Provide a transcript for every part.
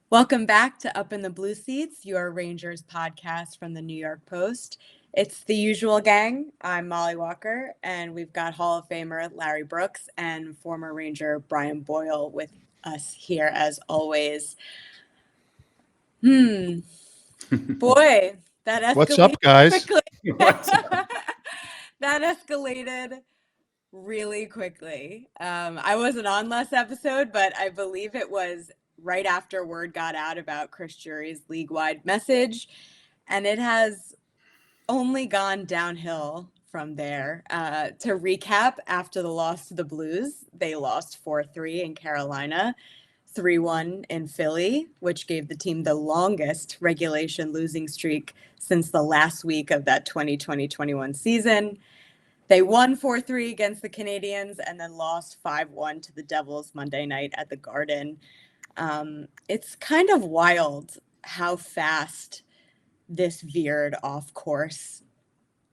Welcome back to Up in the Blue Seats, your Rangers podcast from the New York Post. It's the usual gang. I'm Mollie Walker, and we've got Hall of Famer Larry Brooks and former Ranger Brian Boyle with us here as always. Boy, that What's up, escalated guys? quickly. What's up? That escalated really quickly. I wasn't on last episode, but I believe it was right after word got out about Chris Drury's league-wide message, and it has only gone downhill from there. To recap, after the loss to the Blues, they lost 4-3 in Carolina, 3-1 in Philly, which gave the team the longest regulation losing streak since the last week of that 2020-21 season. They won 4-3 against the Canadiens and then lost 5-1 to the Devils Monday night at the Garden. It's kind of wild how fast this veered off course.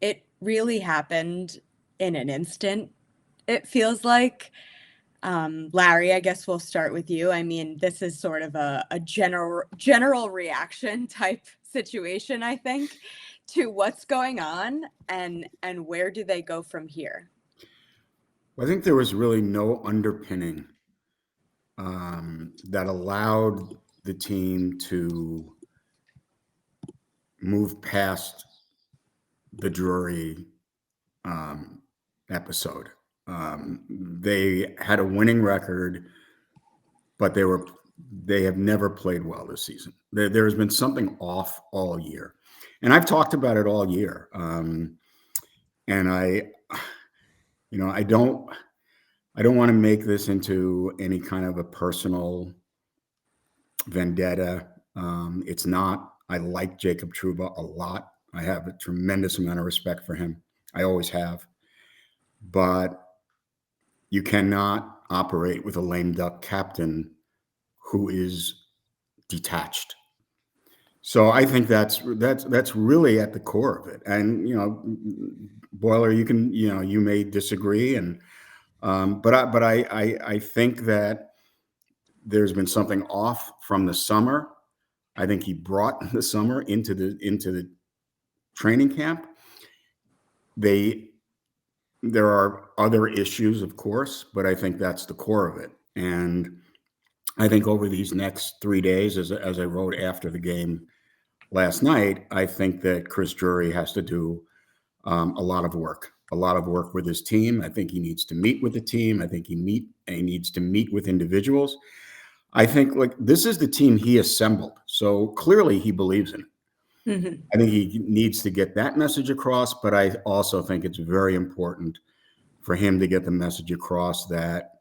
It really happened in an instant, it feels like. Larry, I guess we'll start with you. I mean, this is sort of a general reaction type situation, I think, to what's going on and where do they go from here? I think there was really no underpinning that allowed the team to move past the Drury episode. They had a winning record, but they have never played well this season. There has been something off all year, and I've talked about it all year. And I don't want to make this into any kind of a personal vendetta. It's not. I like Jacob Trouba a lot. I have a tremendous amount of respect for him. I always have. But you cannot operate with a lame duck captain who is detached. So I think that's really at the core of it. And Boiler, you may disagree, and but I think that there's been something off from the summer. I think he brought the summer into the training camp. There are other issues, of course, but I think that's the core of it. And I think over these next 3 days, as I wrote after the game last night, I think that Chris Drury has to do a lot of work with his team. I think he needs to meet with the team. I think he needs to meet with individuals. I think this is the team he assembled. So clearly he believes in it. Mm-hmm. I think he needs to get that message across, but I also think it's very important for him to get the message across that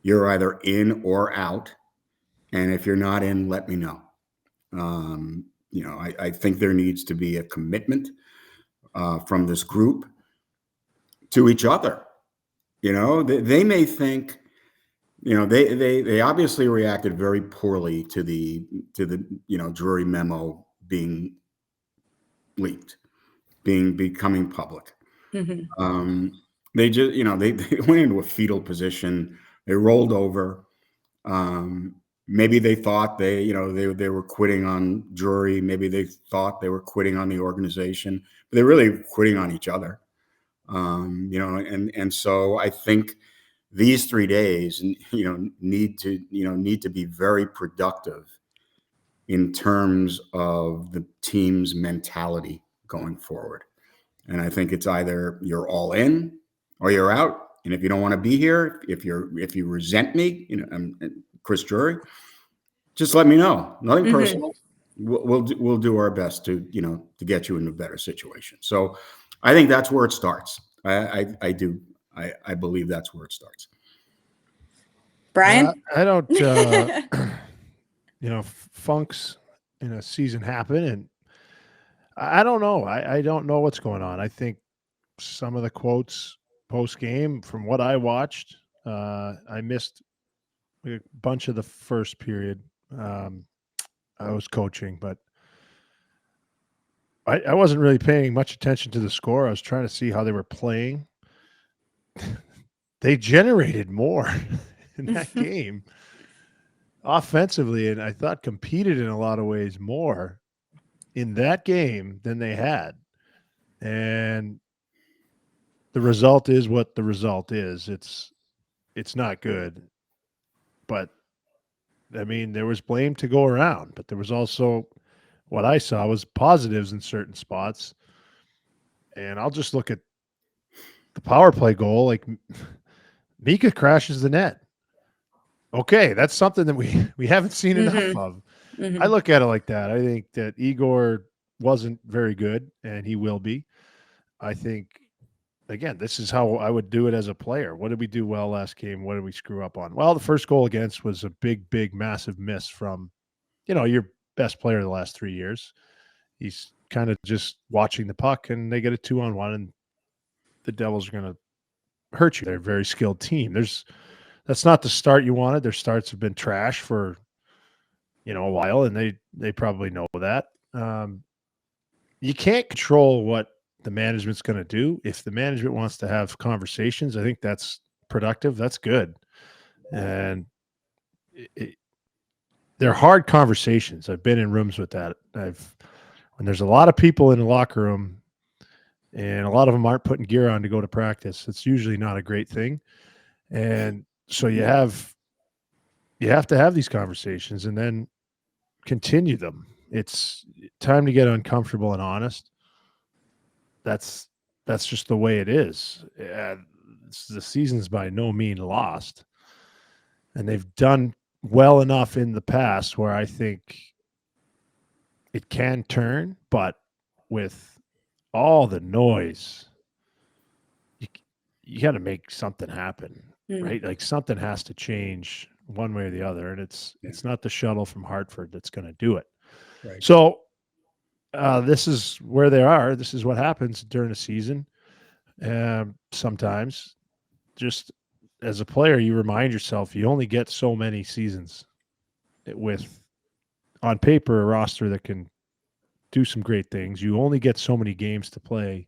you're either in or out. And if you're not in, let me know. I think there needs to be a commitment from this group to each other. They may think, they obviously reacted very poorly to the Drury memo being leaked, becoming public. Mm-hmm. They just, they went into a fetal position. They rolled over. Maybe they thought they were quitting on Drury. Maybe they thought they were quitting on the organization, but they're really quitting on each other. And so I think these 3 days, need to be very productive in terms of the team's mentality going forward. And I think it's either you're all in or you're out. And if you don't want to be here, if you resent me, Chris Drury, just let me know. Nothing personal. We'll do our best to get you in a better situation. So I think that's where it starts. I believe that's where it starts. Brian? I don't, funks in a season happen, and I don't know. I don't know what's going on. I think some of the quotes post game, from what I watched, I missed a bunch of the first period. I was coaching, but I wasn't really paying much attention to the score. I was trying to see how they were playing. They generated more in that game. offensively, and I thought competed in a lot of ways more in that game than they had. And the result is what the result is. It's not good. But I mean, there was blame to go around, but there was also what I saw was positives in certain spots. And I'll just look at the power play goal. Like Mika crashes the net. Okay, that's something that we haven't seen enough Mm-hmm. of. I Mm-hmm. look at it like that. I think that Igor wasn't very good, and he will be. I think again, this is how I would do it as a player. What did we do well last game? What did we screw up on? Well, the first goal against was a big, massive miss from your best player the last 3 years. He's kind of just watching the puck, and they get a 2-on-1, and the Devils are going to hurt you. They're a very skilled team. That's not the start you wanted. Their starts have been trash for a while, and they probably know that. You can't control what the management's going to do. If the management wants to have conversations, I think that's productive. That's good, and they're hard conversations. I've been in rooms with that. When there's a lot of people in the locker room, and a lot of them aren't putting gear on to go to practice, it's usually not a great thing. And so you have to have these conversations and then continue them. It's time to get uncomfortable and honest. That's just the way it is. The season's by no means lost, and they've done well enough in the past where I think it can turn. But with all the noise, you got to make something happen, right? Like something has to change one way or the other, and it's not the shuttle from Hartford that's going to do it. Right. So this is where they are. This is what happens during a season. Sometimes, just as a player, you remind yourself you only get so many seasons with, on paper, a roster that can do some great things. You only get so many games to play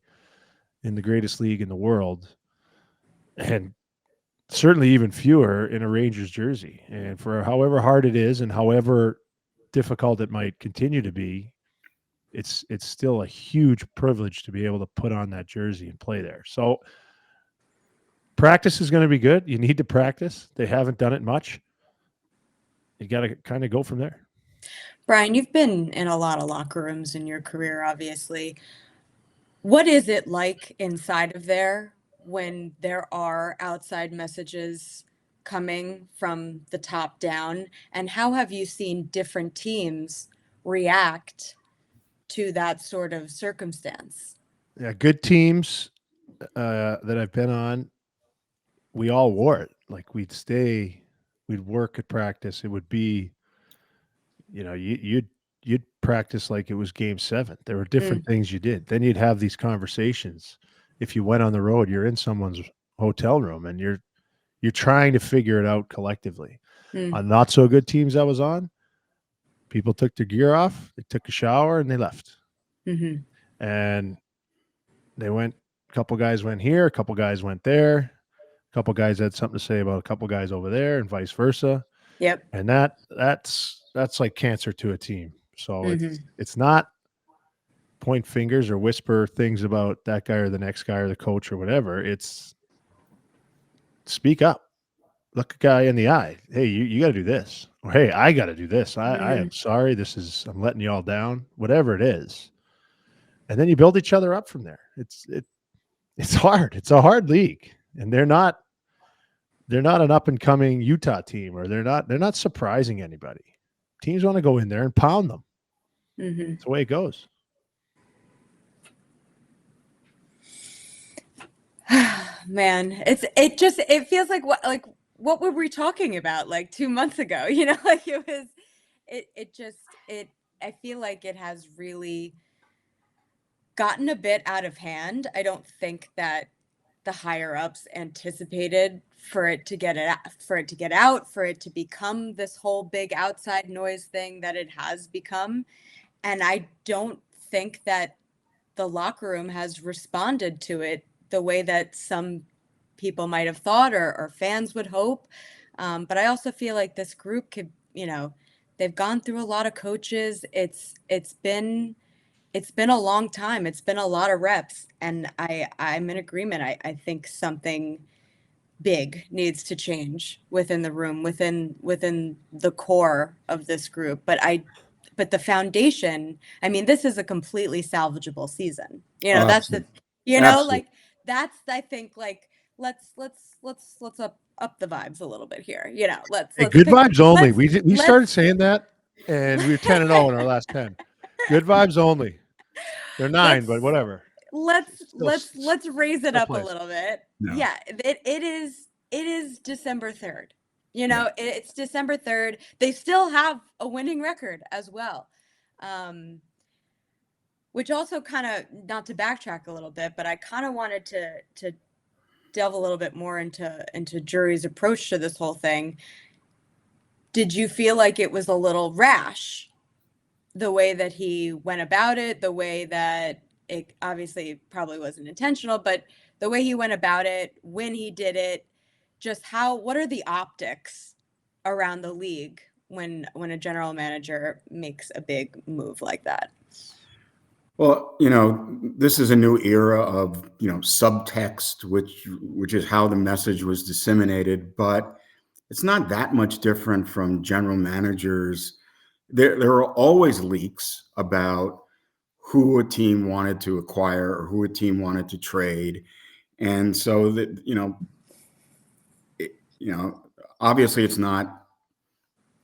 in the greatest league in the world, and certainly even fewer in a Rangers jersey. And for however hard it is and however difficult it might continue to be, it's still a huge privilege to be able to put on that jersey and play there. So practice is going to be good. You need to practice. They haven't done it much. You got to kind of go from there. Brian, you've been in a lot of locker rooms in your career, obviously. What is it like inside of there when there are outside messages coming from the top down? And how have you seen different teams react to that sort of circumstance? Yeah, good teams that I've been on, we all wore it. Like we'd work at practice. It would be, you'd practice like it was game 7. There were different things you did. Then you'd have these conversations. If you went on the road, you're in someone's hotel room and you're trying to figure it out collectively. On not so good teams I was on, people took their gear off, they took a shower, and they left. Mm-hmm. And they went. A couple guys went here, a couple guys went there, a couple guys had something to say about a couple guys over there, and vice versa. Yep. And that's like cancer to a team. So it's not point fingers or whisper things about that guy or the next guy or the coach or whatever. It's speak up. Look a guy in the eye. Hey, you got to do this. Or, hey, I got to do this. I am sorry. I'm letting you all down, whatever it is. And then you build each other up from there. It's hard. It's a hard league. And they're not an up and coming Utah team, or they're not surprising anybody. Teams want to go in there and pound them. That's the way it goes. Man, it feels like what were we talking about like 2 months ago? Like I feel like it has really gotten a bit out of hand. I don't think that the higher ups anticipated for it to get out, for it to become this whole big outside noise thing that it has become. And I don't think that the locker room has responded to it the way that some people might have thought or fans would hope. But I also feel like this group could, they've gone through a lot of coaches. It's been a long time. It's been a lot of reps, and I'm in agreement. I think something big needs to change within the room, within the core of this group. But the foundation, I mean, this is a completely salvageable season. Oh, That's the, absolutely. like Absolutely. that's, I think, like let's up the vibes a little bit here. Hey, good vibes only. Let's We started let's saying that, and we were 10-0 in our last 10. Good vibes only. They're 9, let's but whatever. let's raise it Still up a plays. little bit. No. Yeah, it is December 3rd. Yeah. It's December 3rd. They still have a winning record as well. Which also kind of, not to backtrack a little bit, but I kind of wanted to delve a little bit more into Drury's approach to this whole thing. Did you feel like it was a little rash, the way that he went about it, the way that it obviously probably wasn't intentional, but the way he went about it, when he did it, just what are the optics around the league when a general manager makes a big move like that? Well, this is a new era of, subtext, which is how the message was disseminated, but it's not that much different from general managers. There are always leaks about who a team wanted to acquire or who a team wanted to trade. And so that, obviously it's not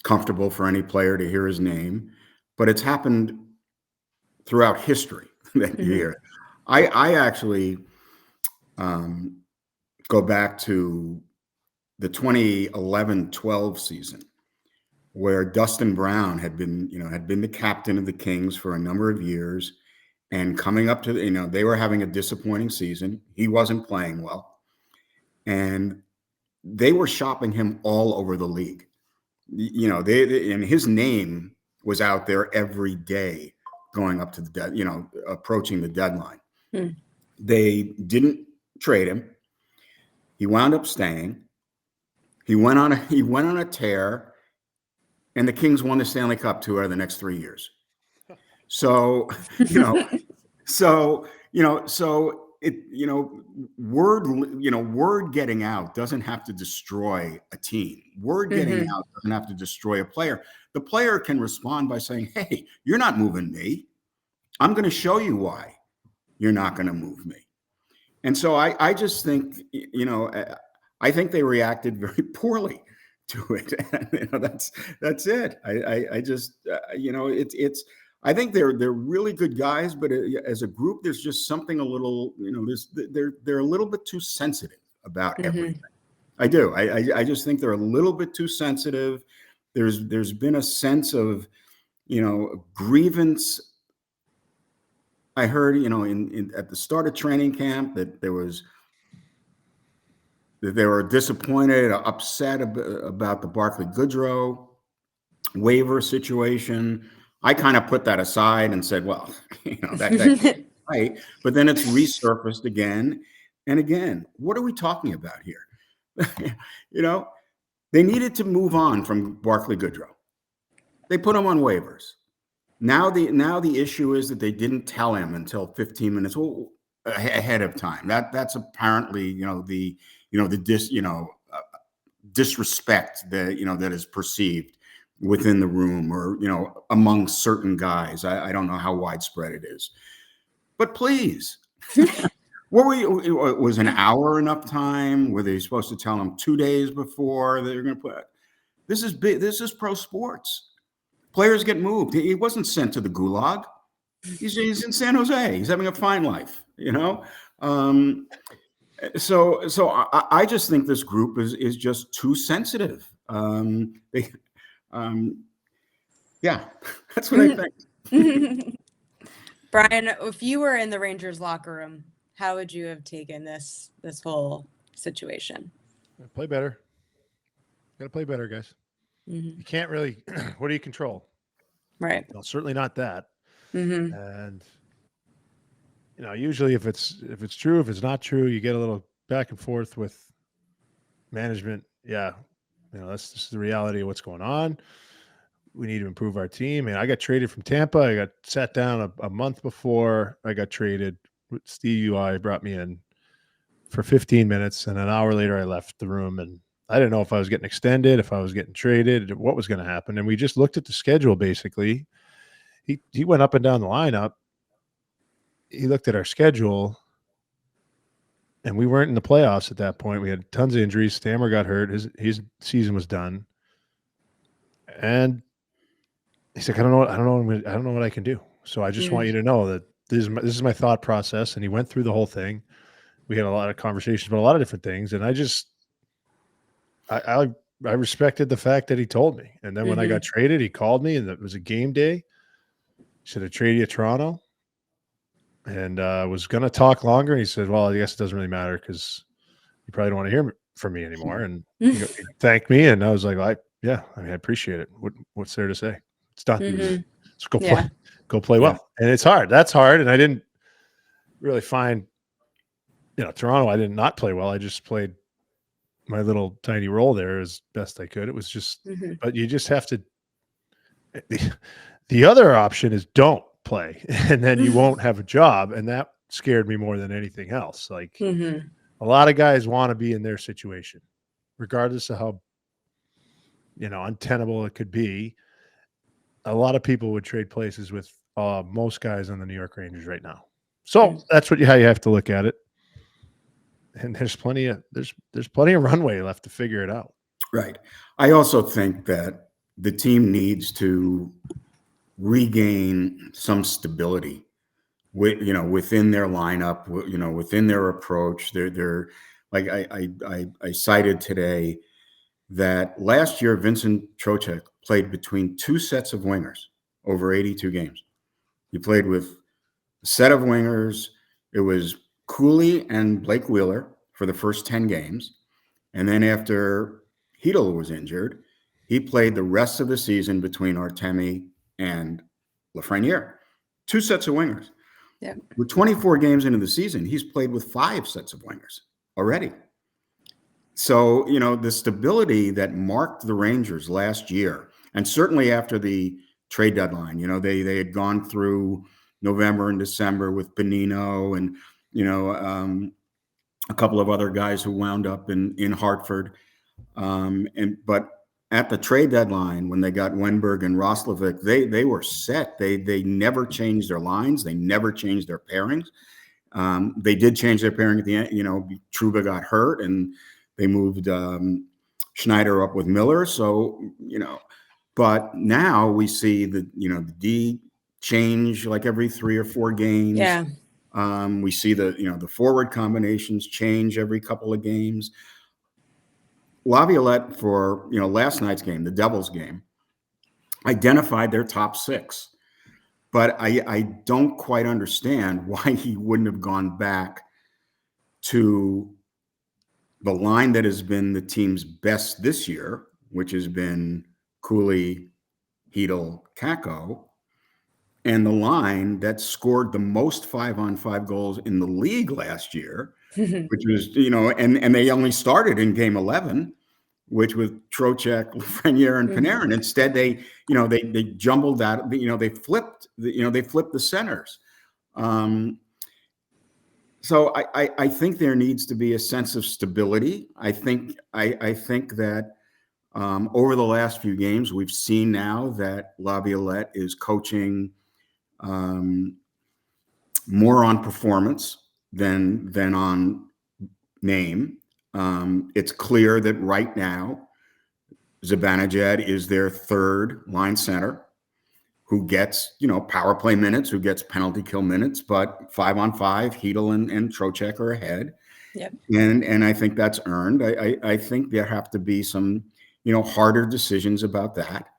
comfortable for any player to hear his name, but it's happened throughout history that you hear it. I actually go back to the 2011-12 season, where Dustin Brown had been the captain of the Kings for a number of years, and coming up to they were having a disappointing season. He wasn't playing well, and they were shopping him all over the league. And his name was out there every day going up to approaching the deadline. They didn't trade him. He wound up staying. He went on a tear, and the Kings won the Stanley Cup 2 out of the next 3 years. So, word getting out doesn't have to destroy a team. Word getting out doesn't have to destroy a player. The player can respond by saying, "Hey, you're not moving me. I'm going to show you why you're not going to move me." And so I just think, I think they reacted very poorly to it. That's it. I just, I think they're really good guys, but as a group, there's just something a little, they're a little bit too sensitive about everything. I do. I just think they're a little bit too sensitive. There's been a sense of, grievance. I heard, at the start of training camp that they were disappointed, upset about the Barclay Goodrow waiver situation. I kind of put that aside and said, well, that right. But then it's resurfaced again and again. What are we talking about here? They needed to move on from Barclay Goodrow. They put him on waivers. Now the issue is that they didn't tell him until 15 minutes ahead of time. That's apparently disrespect that is perceived within the room or among certain guys. I don't know how widespread it is, but please, was an hour enough time? Were they supposed to tell him 2 days before they're going to put? This is big. This is pro sports. Players get moved. He wasn't sent to the gulag. He's in San Jose. He's having a fine life, So I just think this group is just too sensitive. Yeah, that's what I think. Brian, if you were in the Rangers locker room, how would you have taken this whole situation? Play better. Got to play better, guys. You can't really. What do you control? Right. Well, certainly not that. And usually if it's true, if it's not true, you get a little back and forth with management. Yeah, this is the reality of what's going on. we need to improve our team. And I got traded from Tampa. I got sat down a month before I got traded. Steve UI brought me in for 15 minutes, and an hour later I left the room, and I didn't know if I was getting extended, if I was getting traded, what was going to happen. And we just looked at the schedule. Basically, he went up and down the lineup. He looked at our schedule, and we weren't in the playoffs at that point. We had tons of injuries. Stammer got hurt. His season was done, and he's like, I don't know what I can do. So I just want you to know that this is my thought process. And he went through the whole thing. We had a lot of conversations about a lot of different things, and I respected the fact that he told me. And then when I got traded, he called me, and it was a game day. He said, I traded you to Toronto, and was going to talk longer. And he said, well, I guess it doesn't really matter because you probably don't want to hear from me anymore. And he thanked me, and I was like, I appreciate it. What's there to say? It's done. Let's go play well. And it's hard. That's hard. And I didn't really find, Toronto, I did not play well. I just played my little tiny role there as best I could. It was just, but you just have to, the other option is don't play, and then you won't have a job. And that scared me more than anything else. Like a lot of guys want to be in their situation, regardless of how, untenable it could be. A lot of people would trade places with most guys on the New York Rangers right now. So that's how you have to look at it. And there's plenty of runway left to figure it out. Right. I also think that the team needs to regain some stability within their lineup, within their approach. They're like I cited today that last year Vincent Trocheck played between two sets of wingers over 82 games. He played with a set of wingers. It was Cooley and Blake Wheeler for the first 10 games. And then after Hedl was injured, he played the rest of the season between Artemi and Lafreniere. Two sets of wingers. Yeah. We're 24 games into the season. He's played with 5 sets of wingers already. So, the stability that marked the Rangers last year, and certainly after the trade deadline, they had gone through November and December with Bonino and, a couple of other guys who wound up in Hartford. But at the trade deadline, when they got Wenberg and Roslovic, they were set. They never changed their lines. They never changed their pairings. They did change their pairing at the end. Trouba got hurt, and they moved Schneider up with Miller. So, but now we see the D change like every 3 or 4 games. Yeah. We see the forward combinations change every couple of games. Laviolette for, last night's game, the Devils game, identified their top 6. But I don't quite understand why he wouldn't have gone back to the line that has been the team's best this year, which has been Cooley, Hedl, Kakko, and the line that scored the most 5-on-5 goals in the league last year, which was, and they only started in game 11, which with Trocheck, Lafreniere, and Panarin. Instead, they jumbled that, they flipped the centers. So I think there needs to be a sense of stability. I think that over the last few games, we've seen now that Laviolette is coaching more on performance than on name. It's clear that right now, Zibanejad is their third line center who gets, power play minutes, who gets penalty kill minutes, but 5-on-5, Hedl and Trocheck are ahead. Yep. And I think that's earned. I think there have to be some, harder decisions about that,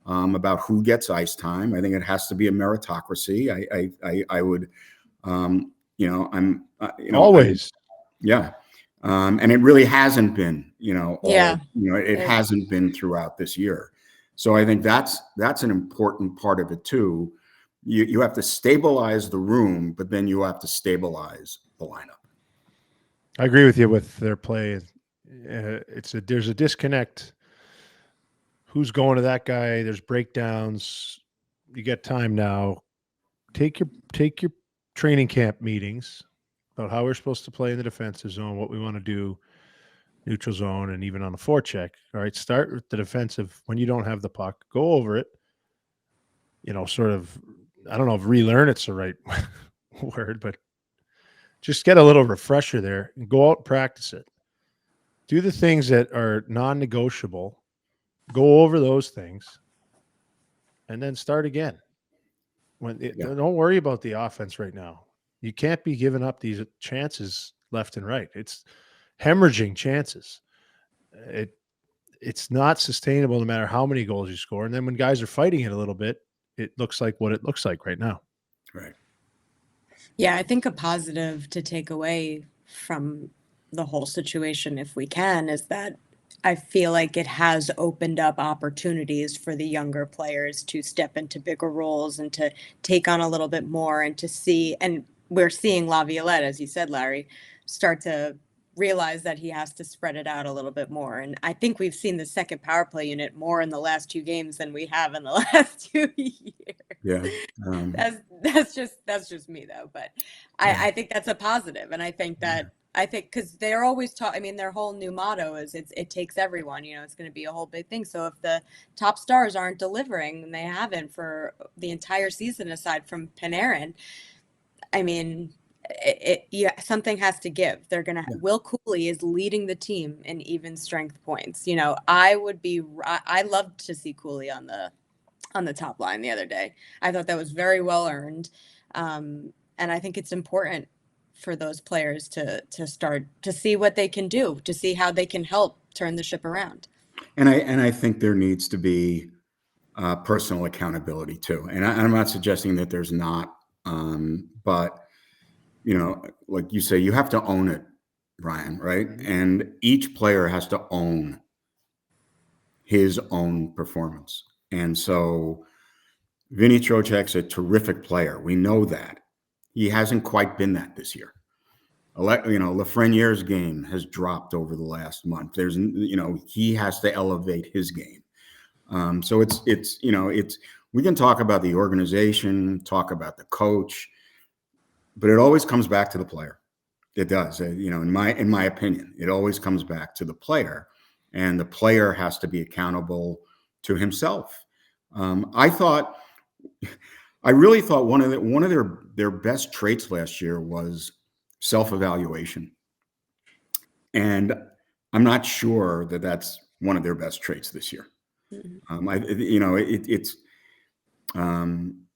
about who gets ice time. I think it has to be a meritocracy. I would, always. Yeah. And it really hasn't been, it Yeah. hasn't been throughout this year. So I think that's an important part of it too. You have to stabilize the room, but then you have to stabilize the lineup. I agree with you with their play. There's a disconnect. who's going to that guy. There's breakdowns. You got time now. Take your training camp meetings about how we're supposed to play in the defensive zone, what we want to do, neutral zone, and even on the forecheck. All right, start with the defensive when you don't have the puck. Go over it. Sort of, I don't know if relearn it's the right word, but just get a little refresher there and go out and practice it. Do the things that are non-negotiable. Go over those things and then start again. Don't worry about the offense right now. You can't be giving up these chances left and right. It's hemorrhaging chances. It's not sustainable no matter how many goals you score. And then when guys are fighting it a little bit, it looks like what it looks like right now. Right. Yeah, I think a positive to take away from the whole situation, if we can, is that I feel like it has opened up opportunities for the younger players to step into bigger roles and to take on a little bit more and to see. And we're seeing Laviolette, as you said, Larry, start to realize that he has to spread it out a little bit more. And I think we've seen the second power play unit more in the last 2 games than we have in the last 2 years. Yeah. That's just me though. But I think that's a positive. And I think because they're always I mean, their whole new motto is it takes everyone, it's going to be a whole big thing. So if the top stars aren't delivering, and they haven't for the entire season, aside from Panarin, I mean, something has to give. Will Cooley is leading the team in even strength points. I loved to see Cooley on the top line the other day. I thought that was very well earned. And I think it's important for those players to start to see what they can do, to see how they can help turn the ship around. And I think there needs to be personal accountability too. And I'm not suggesting that there's not, but like you say, you have to own it, Brian, right? And each player has to own his own performance. And so Vinny Trocheck's a terrific player. We know that. He hasn't quite been that this year. Lafreniere's game has dropped over the last month. He has to elevate his game. So we can talk about the organization, talk about the coach, but it always comes back to the player. It does. In my opinion, it always comes back to the player, and the player has to be accountable to himself. I really thought one of their best traits last year was self-evaluation. And I'm not sure that that's one of their best traits this year. They've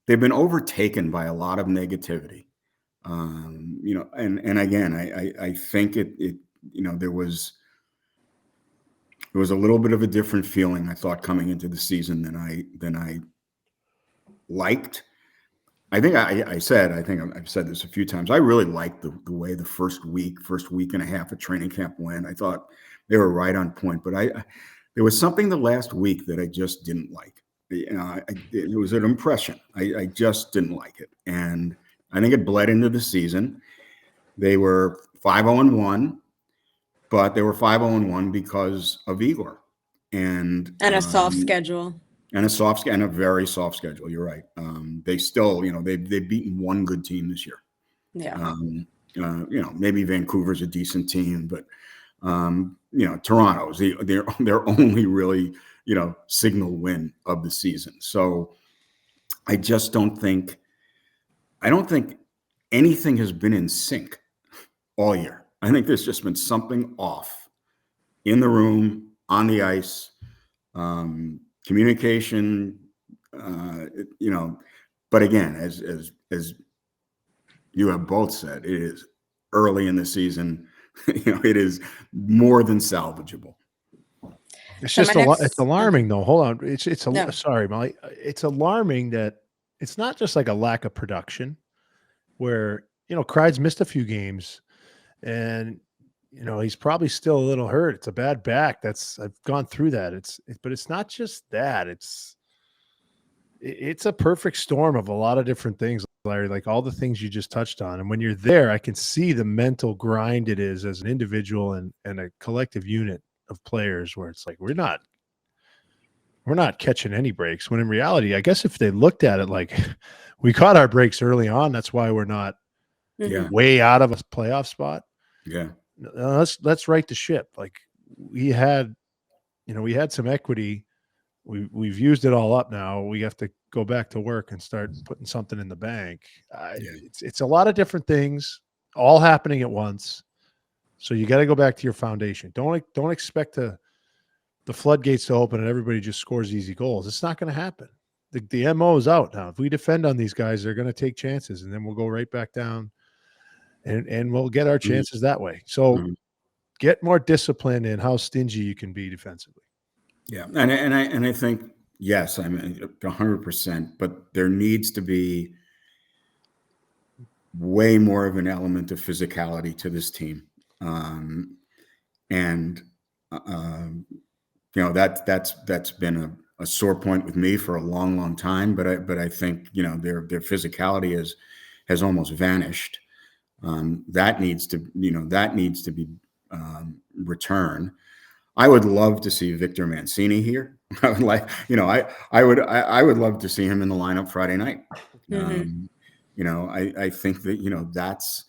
been overtaken by a lot of negativity. And again, I think there was a little bit of a different feeling, I thought, coming into the season than I liked. I think I've said this a few times. I really liked the way the first week and a half of training camp went. I thought they were right on point, but there was something the last week that I just didn't like. It was an impression. I just didn't like it, and I think it bled into the season. They were 5-0-1, but they were 5-0-1 because of Igor and a soft schedule. And a very soft schedule. You're right. They still, they've beaten one good team this year. Yeah. Maybe Vancouver's a decent team, but Toronto's their only really signal win of the season. So I don't think anything has been in sync all year. I think there's just been something off in the room, on the ice. Communication, but again, as you have both said, it is early in the season. It is more than salvageable. It's just it's alarming though. Hold on, sorry, Molly. It's alarming that it's not just like a lack of production, where Kreide's missed a few games, and he's probably still a little hurt. It's a bad back. I've gone through that. But it's not just that. It's a perfect storm of a lot of different things, Larry, like all the things you just touched on. And when you're there, I can see the mental grind it is as an individual and a collective unit of players where it's like, we're not we're not catching any breaks. When in reality, I guess if they looked at it like we caught our breaks early on, that's why we're not Yeah. way out of a playoff spot. Yeah. Let's right the ship. Like we had some equity. We've used it all up now. We have to go back to work and start putting something in the bank. Yeah. It's a lot of different things all happening at once. So you got to go back to your foundation. Don't expect the floodgates to open and everybody just scores easy goals. It's not going to happen. The MO is out now. If we defend on these guys, they're going to take chances, and then we'll go right back down, and we'll get our chances that way. So get more discipline in how stingy you can be defensively. Yeah, and I think yes, I mean 100%. But there needs to be way more of an element of physicality to this team, and that's been a sore point with me for a long time. But I think their physicality has almost vanished. That needs to be returned. I would love to see Victor Mancini here. I would like, I would love to see him in the lineup Friday night. I think that, that's,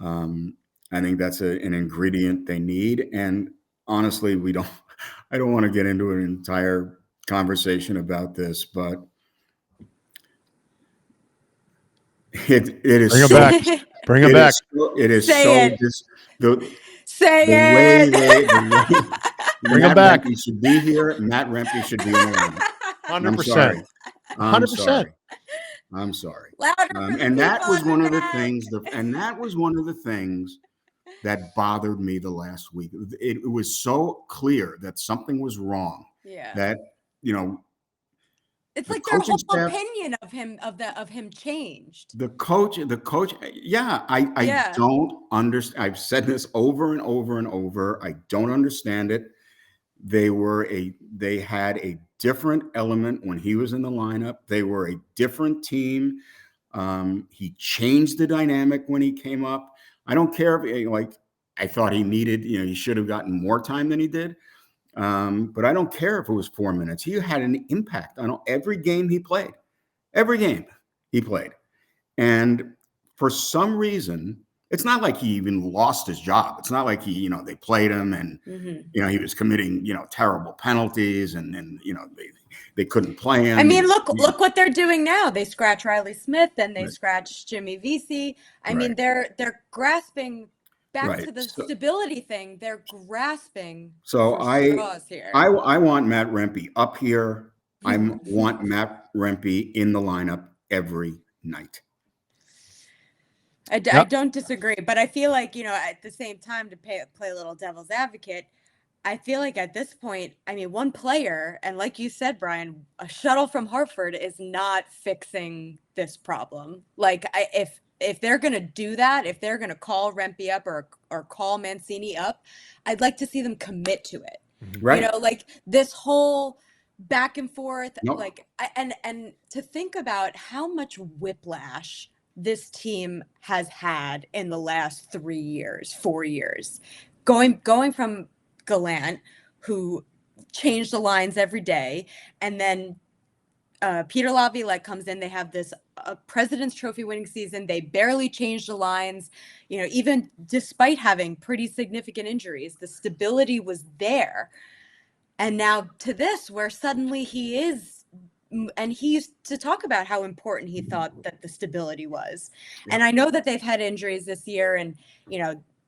I think that's an ingredient they need. And honestly, I don't want to get into an entire conversation about this, but it is Bring him so, back. Bring him back. It is Say so it. just Say it. Bring him Matt back. Rempe should be here. Matt Rempe should be in the lineup. 100%. 100%. I'm sorry. Louder for the and that people was in the one of the back. things. And that was one of the things that bothered me the last week. It was so clear that something was wrong. Yeah. That it's the like their whole staff, opinion of him changed. The coach. Yeah, I don't understand. I've said this over and over and over. I don't understand it. They had a different element when he was in the lineup. They were a different team. He changed the dynamic when he came up. I don't care if I thought he needed, he should have gotten more time than he did. But I don't care if it was 4 minutes. He had an impact on every game he played. Every game he played. And for some reason, it's not like he even lost his job. It's not like they played him and, he was committing, terrible penalties and they couldn't play him. I mean, look what they're doing now. They scratch Riley Smith and they scratch Jimmy Vesey. I mean, they're grasping back to the stability thing. They're grasping for straws here. I want Matt Rempe up here. I want Matt Rempe in the lineup every night. I don't disagree, but I feel like, at the same time, to play a little devil's advocate, I feel like at this point, I mean, one player, and like you said, Brian, a shuttle from Hartford is not fixing this problem. Like, if they're going to do that, if they're going to call Rempe up or call Mancini up, I'd like to see them commit to it. Right. Like this whole back and forth, Nope. and to think about how much whiplash this team has had in the last 3 years, 4 years, going from Gallant, who changed the lines every day, and then Peter Laviolette comes in. They have this President's Trophy winning season. They barely changed the lines, even despite having pretty significant injuries. The stability was there. And now to this, where suddenly he is, and he used to talk about how important he thought that the stability was. Yeah. And I know that they've had injuries this year and,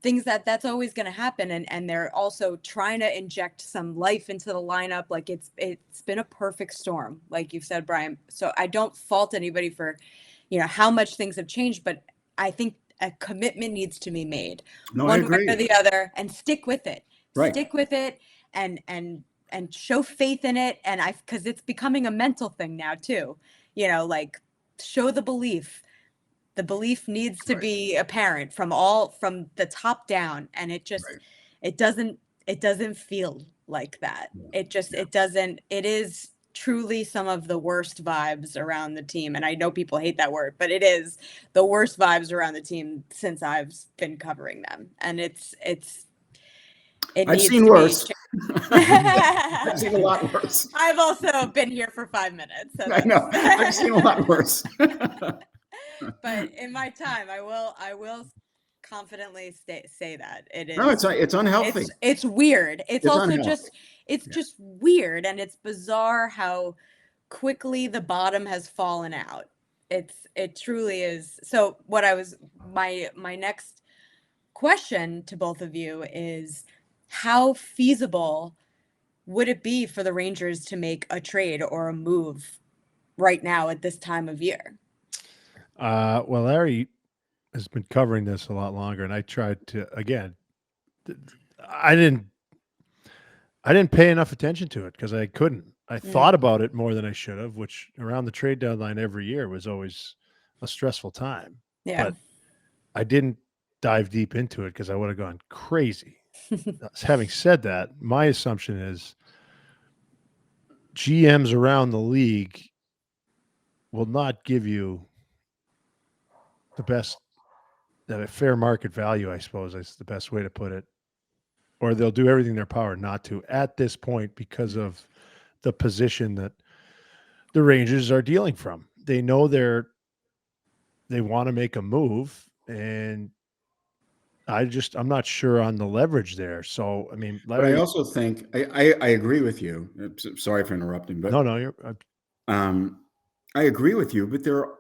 things that's always going to happen. And they're also trying to inject some life into the lineup. Like it's been a perfect storm, like you've said, Brian. So I don't fault anybody for, how much things have changed, but I think a commitment needs to be made one way or the other, and stick with it. Right. Stick with it and show faith in it. And because it's becoming a mental thing now too, like show the belief. The belief needs to be apparent from the top down. And it just, it doesn't feel like that. It is truly some of the worst vibes around the team. And I know people hate that word, but it is the worst vibes around the team since I've been covering them. And it's It I've needs seen to be. worse. I've seen a lot worse. I've also been here for 5 minutes. So I know. I've seen a lot worse. But in my time, I will confidently say that it No, is. it's unhealthy. It's weird. It's also unhealthy. just weird, and it's bizarre how quickly the bottom has fallen out. It truly is. So what I was my next question to both of you is, how feasible would it be for the Rangers to make a trade or a move right now at this time of year? Well, Larry has been covering this a lot longer, and I tried to again. I didn't pay enough attention to it because I couldn't. I thought about it more than I should have, which around the trade deadline every year was always a stressful time. Yeah. But I didn't dive deep into it because I would have gone crazy. Having said that, my assumption is GMs around the league will not give you the best, fair market value, I suppose is the best way to put it. Or they'll do everything in their power not to at this point because of the position that the Rangers are dealing from. They know they want to make a move, and I'm not sure on the leverage there. So, I mean, But I also think I agree with you. Sorry for interrupting, but no, you're I agree with you. But there are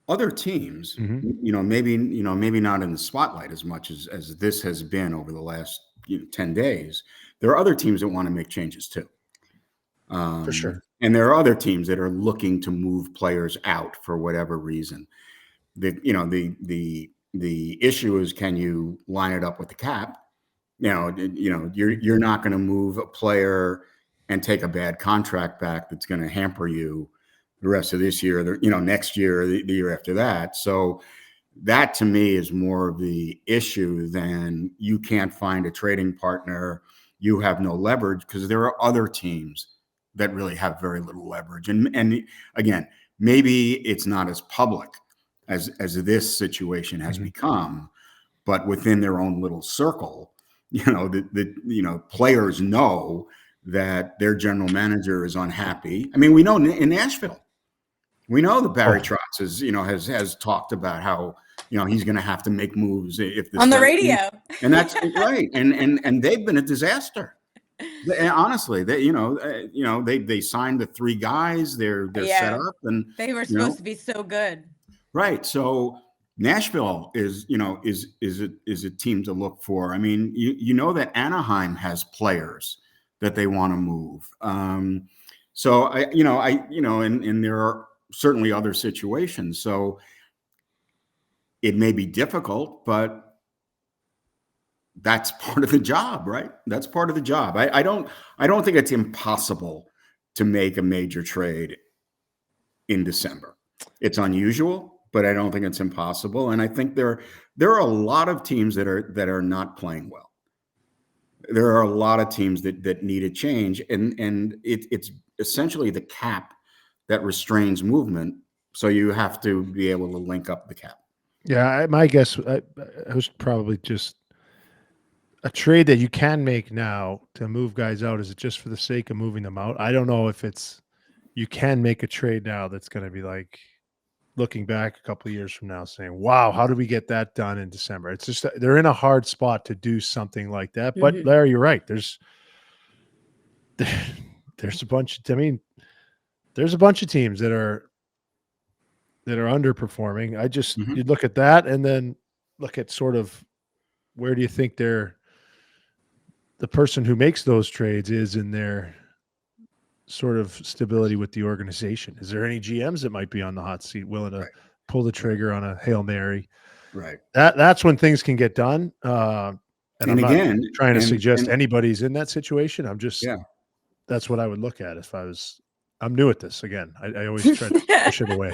other teams, maybe not in the spotlight as much as this has been over the last 10 days. There are other teams that want to make changes too. for sure. And there are other teams that are looking to move players out for whatever reason. The issue is, can you line it up with the cap? You're not going to move a player and take a bad contract back that's going to hamper you the rest of this year, next year, the year after that. So that to me is more of the issue than you can't find a trading partner. You have no leverage because there are other teams that really have very little leverage. And again, maybe it's not as public as this situation has become, but within their own little circle, the players know that their general manager is unhappy. I mean, we know in Nashville, we know that Barry Trotz has talked about how he's going to have to make moves if this on the radio, and that's right. And they've been a disaster. Honestly, they signed the 3 guys. They're set up, and they were supposed to be so good, right? So Nashville is a team to look for. I mean, that Anaheim has players that they want to move. So and there are certainly other situations. So it may be difficult, but that's part of the job, right? That's part of the job. I don't think it's impossible to make a major trade in December. It's unusual, but I don't think it's impossible. And I think there are a lot of teams that are not playing well. There are a lot of teams that need a change, and it's essentially the cap that restrains movement. So you have to be able to link up the cap. Yeah, my guess I was probably just a trade that you can make now to move guys out. Is it just for the sake of moving them out? I don't know if you can make a trade now that's going to be like looking back a couple of years from now saying, wow, how did we get that done in December? It's just, they're in a hard spot to do something like that. But Larry, you're right. There's a bunch there's a bunch of teams that are underperforming. You look at that and then look at sort of where do you think the person who makes those trades is in their sort of stability with the organization. Is there any GMs that might be on the hot seat willing to pull the trigger on a Hail Mary? Right. That's when things can get done. And I'm again, not trying to suggest anybody's in that situation. I'm just, yeah, that's what I would look at if I'm new at this again. I always try to push it away.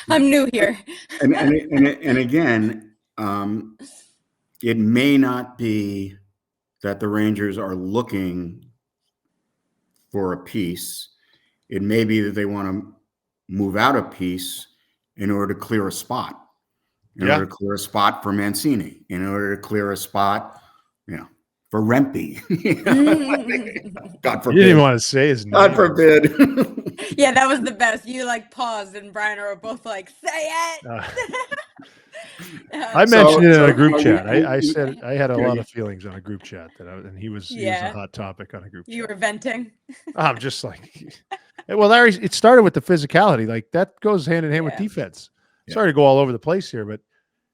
I'm new here. and again, it may not be that the Rangers are looking for a piece. It may be that they want to move out a piece in order to clear a spot, in order to clear a spot for Mancini, in order to clear a spot, for Rempe. God You didn't even forbid. want to say his name. God forbid. Yeah, that was the best. You like paused, and Brian and I were both like, "Say it." I mentioned it in a group are chat. you- I said I had a yeah, lot you- of feelings on a group chat and he was a Yeah, hot topic on a group you chat. were venting. I'm just like, well, Larry, it started with the physicality. Like that goes hand in hand with Yeah. defense. Yeah. Sorry to go all over the place here, but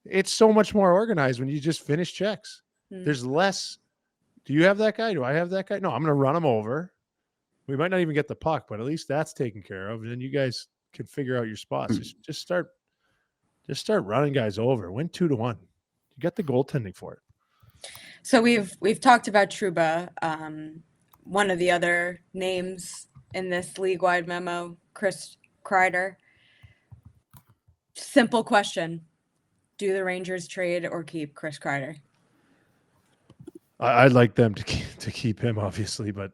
it's so much more organized when you just finish checks. Mm. There's less. Do you have that guy? Do I have that guy? No, I'm going to run him over. We might not even get the puck, but at least that's taken care of. And then you guys can figure out your spots. Just start running guys over. Win 2-1. You got the goaltending for it. So we've talked about Trouba. One of the other names in this league-wide memo, Chris Kreider. Simple question: do the Rangers trade or keep Chris Kreider? I'd like them to keep him, obviously, but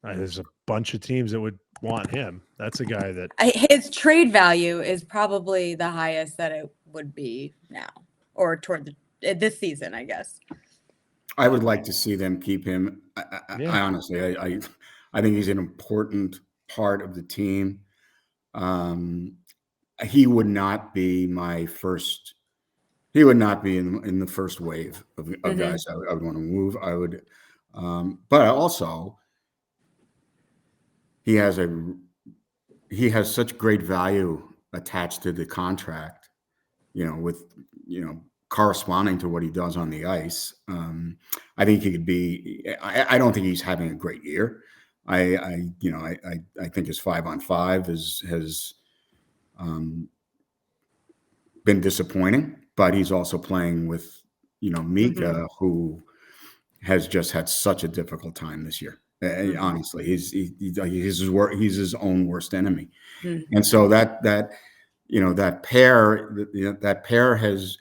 there's a bunch of teams that would want him. That's a guy that His trade value is probably the highest that it would be now, or toward this season, I guess. I would like to see them keep him. Yeah. I honestly, I think he's an important part of the team. He would not be my first. He would not be in the first wave of guys I would want to move. I would, but also he has such great value attached to the contract. With corresponding to what he does on the ice. I think he could be. I don't think he's having a great year. I think his 5-on-5 has been disappointing, but he's also playing with Mika, who has just had such a difficult time this year. Honestly, he's his own worst enemy, and so that pair has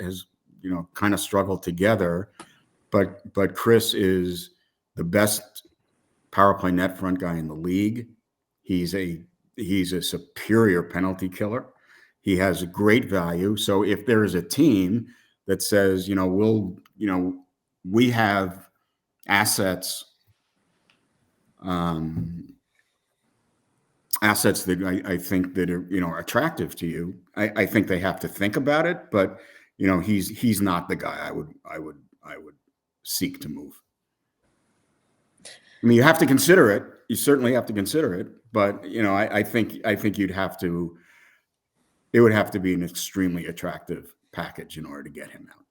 kind of struggled together, but Chris is the best power play net front guy in the league. He's a superior penalty killer. He has great value. So if there is a team that says, we have assets that I think that are attractive to you, I think they have to think about it. But he's not the guy I would seek to move. I mean, you have to consider it. You certainly have to consider it. But I think you'd have to. It would have to be an extremely attractive package in order to get him out.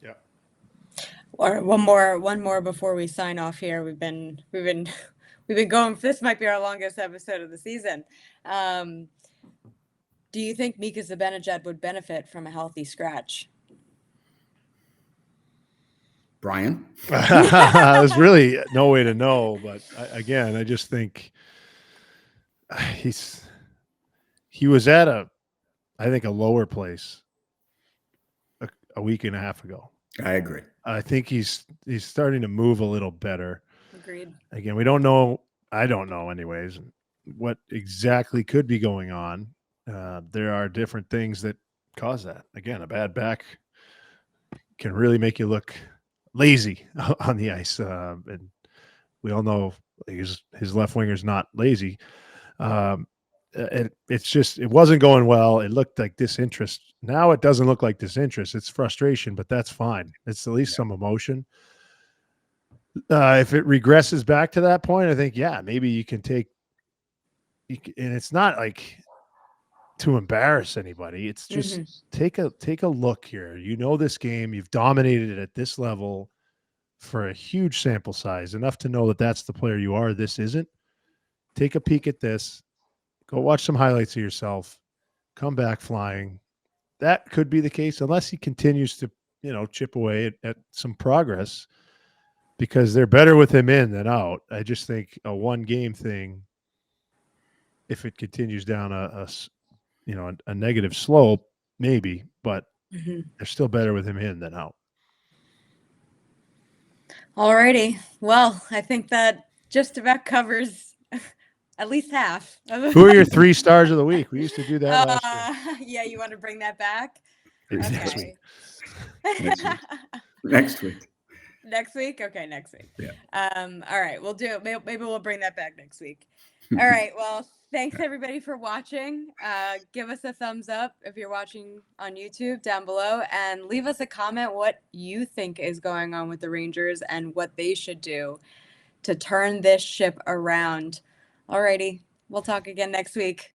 Yeah. Or one more before we sign off here. We've been going. This might be our longest episode of the season. Do you think Mika Zibanejad would benefit from a healthy scratch? Brian? There's really no way to know, but I just think he was at a lower place a week and a half ago. I agree. I think he's starting to move a little better. Agreed. Again, we don't know. I don't know anyways what exactly could be going on. There are different things that cause that. Again, a bad back can really make you look lazy on the ice. And we all know his left winger's not lazy. It's just, it wasn't going well. It looked like disinterest. Now it doesn't look like disinterest. It's frustration, but that's fine. It's at least some emotion. If it regresses back to that point, I think, maybe you can take, and it's not like to embarrass anybody. It's just take a look here. This game, you've dominated it at this level for a huge sample size, enough to know that that's the player you are. This isn't. Take a peek at this. Go watch some highlights of yourself. Come back flying. That could be the case unless he continues to, chip away at some progress, because they're better with him in than out. I just think a one-game thing, if it continues down a negative slope, maybe, but they're still better with him in than out. All righty. Well, I think that just about covers at least half. Who are your 3 stars of the week? We used to do that last week. Yeah, you want to bring that back? Next week. Next week. Next week? Okay, next week. Yeah. All right, we'll do it. Maybe we'll bring that back next week. All right, well, thanks everybody for watching. Give us a thumbs up if you're watching on YouTube down below, and leave us a comment what you think is going on with the Rangers and what they should do to turn this ship around. Alrighty, we'll talk again next week.